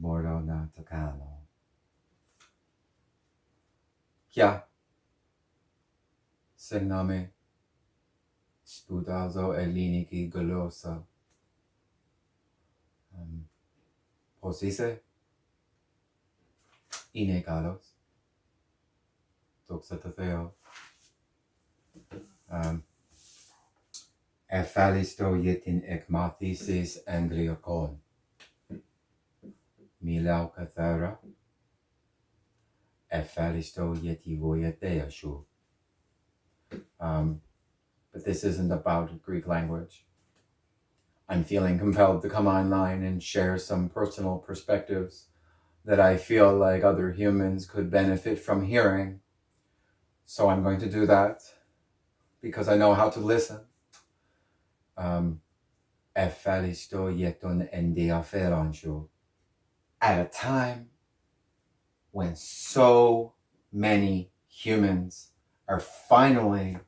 Bordo na Takano. Kya Signame Sputazo Eliniki Golosa Posise Inegalos Toxatafeo Ephalisto Yetin Ekmathisis Angliocon Milau Cathara Ephalisto Yeti Voyateashu. But this isn't about Greek language. I'm feeling compelled to come online and share some personal perspectives that I feel like other humans could benefit from hearing. So I'm going to do that because I know how to listen. At a time when so many humans are finally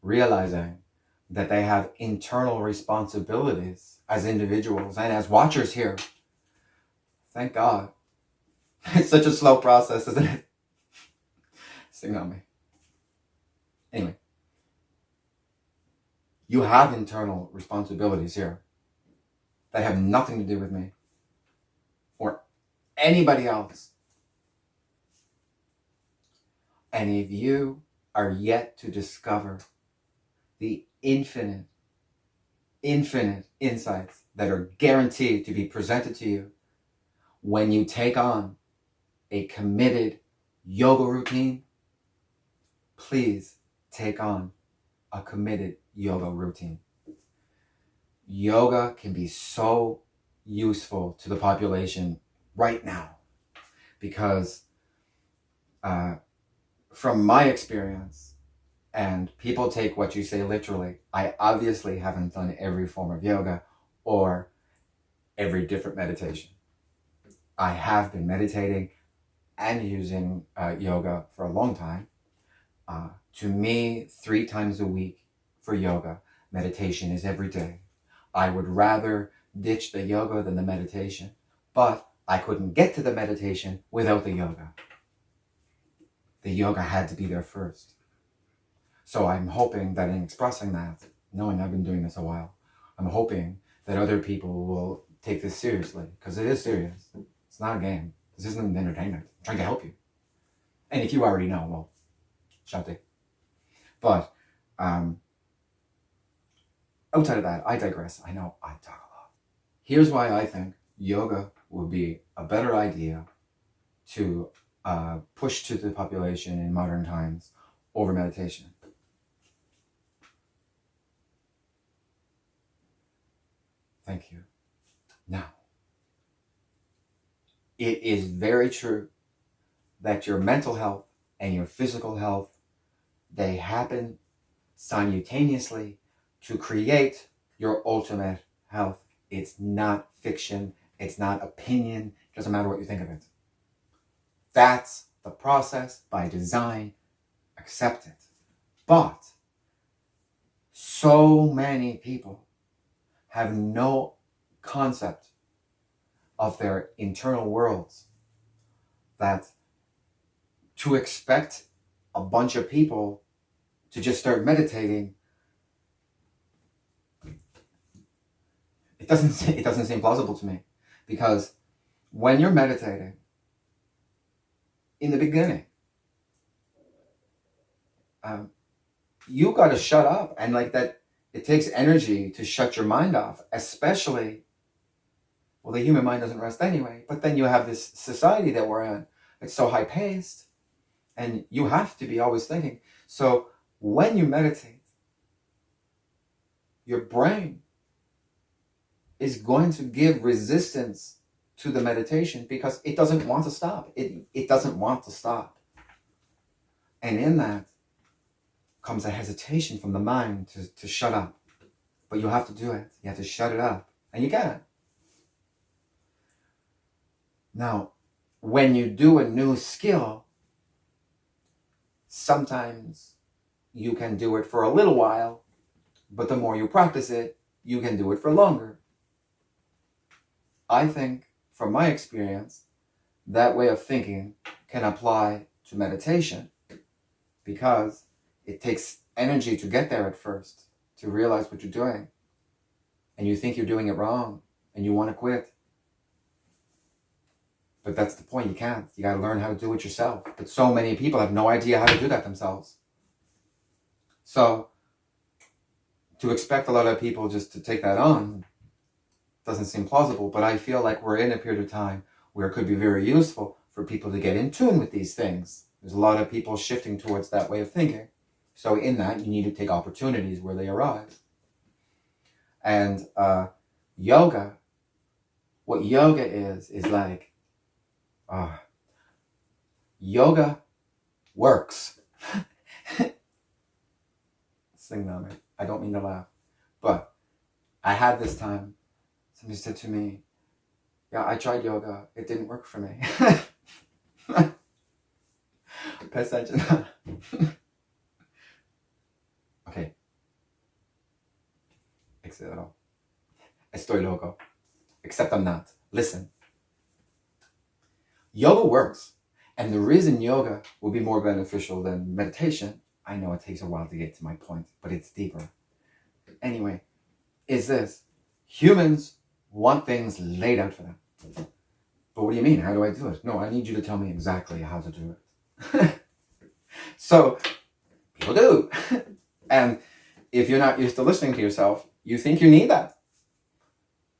realizing that they have internal responsibilities as individuals and as watchers here. Thank God. It's such a slow process, isn't it? Sing on me. Anyway, you have internal responsibilities here that have nothing to do with me or anybody else. And if you are yet to discover the infinite insights that are guaranteed to be presented to you when you take on a committed yoga routine, please take on a committed yoga routine. Yoga can be so useful to the population right now because from my experience, and people take what you say literally, I obviously haven't done every form of yoga or every different meditation. I have been meditating and using yoga for a long time. To me, 3 times a week for yoga. Meditation is every day. I would rather ditch the yoga than the meditation, but I couldn't get to the meditation without the yoga. The yoga had to be there first. So I'm hoping that in expressing that, knowing I've been doing this a while, I'm hoping that other people will take this seriously, because it is serious. It's not a game. This isn't entertainment. I'm trying to help you. And if you already know, well, shante. But outside of that, I digress. I know I talk a lot. Here's why I think yoga would be a better idea to push to the population in modern times over meditation. Thank you. Now, it is very true that your mental health and your physical health, they happen simultaneously to create your ultimate health. It's not fiction. It's not opinion. It doesn't matter what you think of it. That's the process by design. Accept it. But so many people have no concept of their internal worlds that to expect a bunch of people to just start meditating, it doesn't seem plausible to me, because when you're meditating, in the beginning, you got to shut up, and like that, it takes energy to shut your mind off, especially, well, the human mind doesn't rest anyway, but then you have this society that we're in, it's so high paced, and you have to be always thinking. So when you meditate, your brain is going to give resistance to the meditation because it doesn't want to stop. It doesn't want to stop. And in that comes a hesitation from the mind to shut up. But you have to do it. You have to shut it up. And you can. Now, when you do a new skill, sometimes you can do it for a little while, but the more you practice it, you can do it for longer. I think from my experience, that way of thinking can apply to meditation, because it takes energy to get there at first, to realize what you're doing. And you think you're doing it wrong and you want to quit. But that's the point. You can't. You got to learn how to do it yourself. But so many people have no idea how to do that themselves. So to expect a lot of people just to take that on doesn't seem plausible. But I feel like we're in a period of time where it could be very useful for people to get in tune with these things. There's a lot of people shifting towards that way of thinking. So in that, you need to take opportunities where they arise. And yoga, what yoga is like, yoga works. Sing on it. I don't mean to laugh. But I had this time, somebody said to me, yeah, I tried yoga. It didn't work for me. Pay attention. Okay. Exhale. Estoy loco. Except I'm not. Listen. Yoga works. And the reason yoga will be more beneficial than meditation, I know it takes a while to get to my point, but it's deeper. Anyway, is this. Humans want things laid out for them. But what do you mean? How do I do it? No, I need you to tell me exactly how to do it. So, people do. And if you're not used to listening to yourself, you think you need that.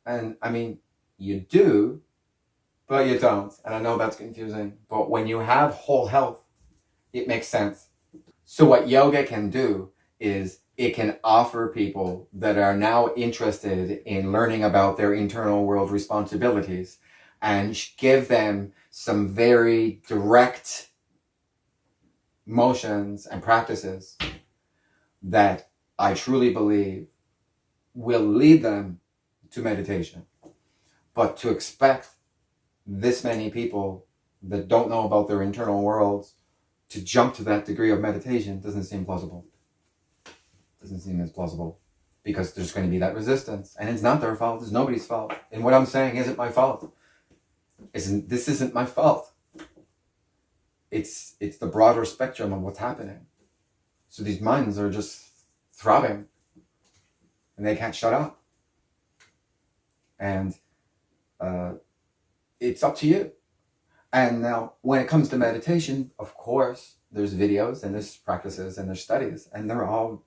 And I mean, you do, but you don't. And I know that's confusing. But when you have whole health, it makes sense. So what yoga can do is it can offer people that are now interested in learning about their internal world responsibilities and give them some very direct motions and practices that I truly believe will lead them to meditation. But to expect this many people that don't know about their internal worlds to jump to that degree of meditation doesn't seem plausible. Doesn't seem as plausible, because there's going to be that resistance, and it's not their fault. It's nobody's fault. And what I'm saying isn't my fault. This isn't my fault. It's the broader spectrum of what's happening. So these minds are just throbbing, and they can't shut up. And it's up to you. And now, when it comes to meditation, of course, there's videos and there's practices and there's studies, and they're all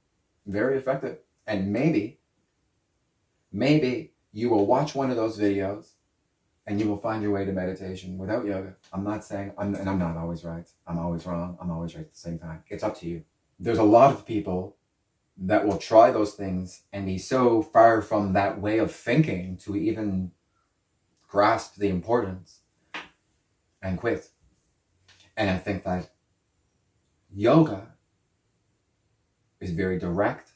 very effective. And maybe you will watch one of those videos and you will find your way to meditation without yoga. I'm not saying, I'm not always right. I'm always wrong. I'm always right at the same time. It's up to you. There's a lot of people that will try those things and be so far from that way of thinking to even grasp the importance and quit. And I think that yoga is very direct.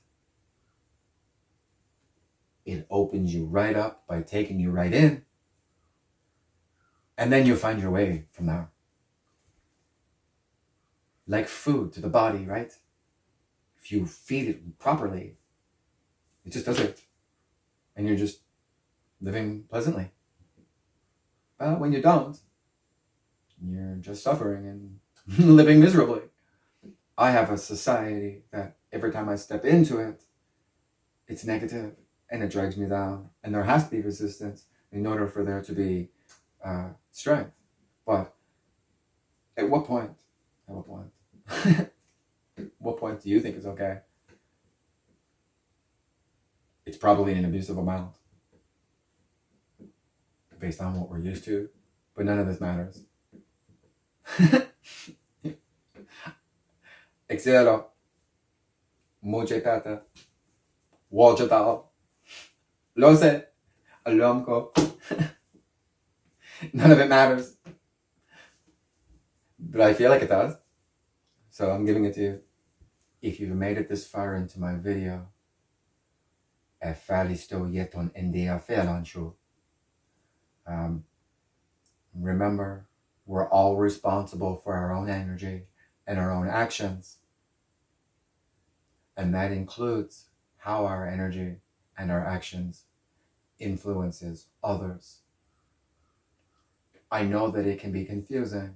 It opens you right up by taking you right in. And then you find your way from there. Like food to the body, right? If you feed it properly, it just does it. And you're just living pleasantly. But when you don't, you're just suffering and living miserably. I have a society that every time I step into it, it's negative and it drags me down. And there has to be resistance in order for there to be strength. But at what point? At what point? What point do you think is okay? It's probably an abusive amount based on what we're used to, but none of this matters. Exhale. Mujhe Wajadal. Lo sé. Alam ko. None of it matters. But I feel like it does. So I'm giving it to you. If you've made it this far into my video, remember, we're all responsible for our own energy and our own actions. And that includes how our energy and our actions influences others. I know that it can be confusing.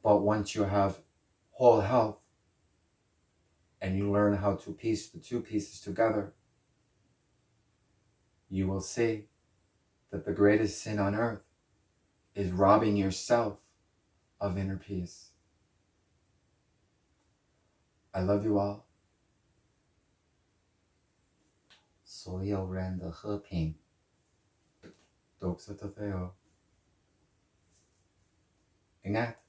But once you have whole health and you learn how to piece the two pieces together, you will see that the greatest sin on earth is robbing yourself of inner peace. I love you all. 所有人的和平都是特别哦。Ingat.